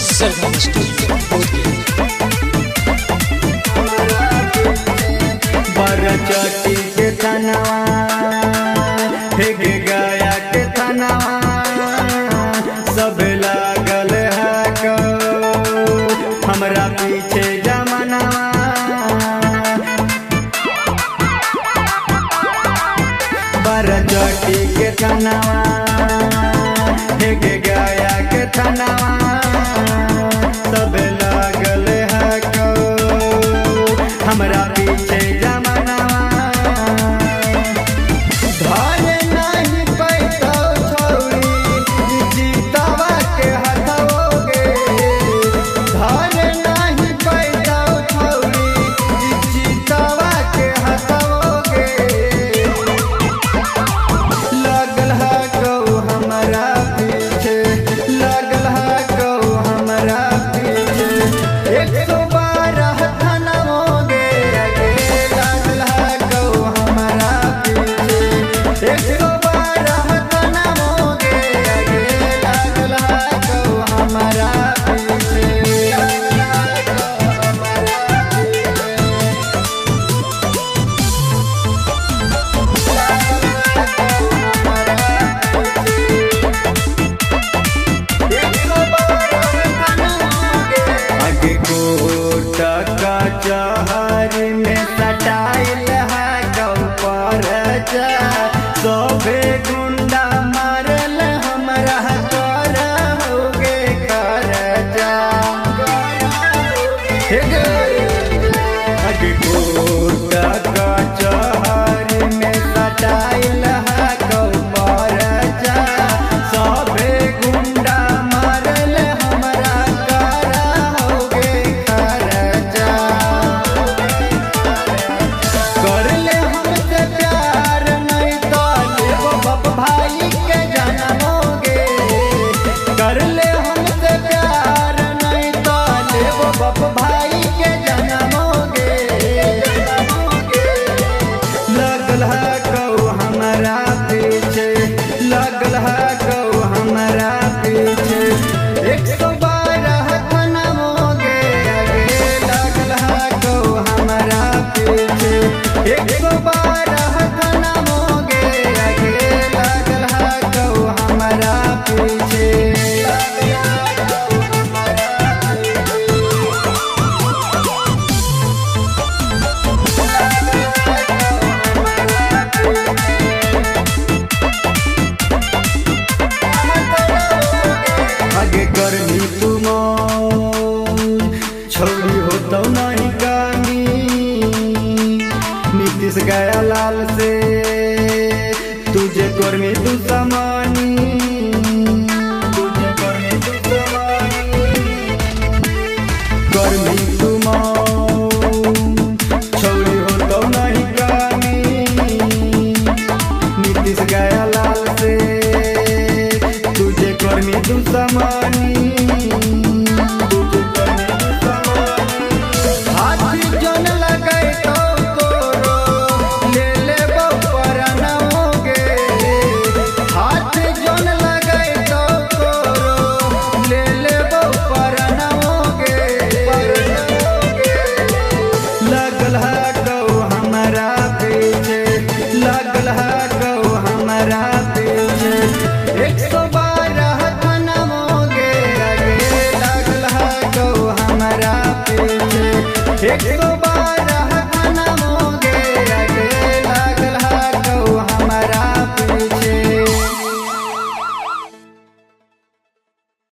सरगम studio बरचटी के थनवा फेंक गया के थनवा सब लागल है को हमरा पीछे जमानवा बरचटी के थनवा फेंक गया के थनवा सब लागल है को हमरा पीछे चहर में सटाइल है गौपर सोभे गुंडा मारल हमरा कर होगे कर जा चहर में सटाइल है गौपर सोभे गुंडा मारल हमरा कर होगे कर भाई के जनमोगे कर ले हमसे प्यार नहीं तो लेबो बाप भाई के जनमोगे लगल है कौ हमारा पीछे लगल है कौ हमारा पीछे 112 थनमोगे लगल है कौ हमारा पीछे 112 गर्मी तुम छोड़ी हो तो नहीं कामी नीतीश गया लाल से तुझे गर्मी तू समानी तुझे गर्मी तू समानी गर्मी तुम छोड़ी हो तो नहीं कामी नीतीश गया लाल से तुझे गर्मी तू समानी लगल है कौ हमारा पीछे 112 थनमोगे लगल है कौ हमारा पीछे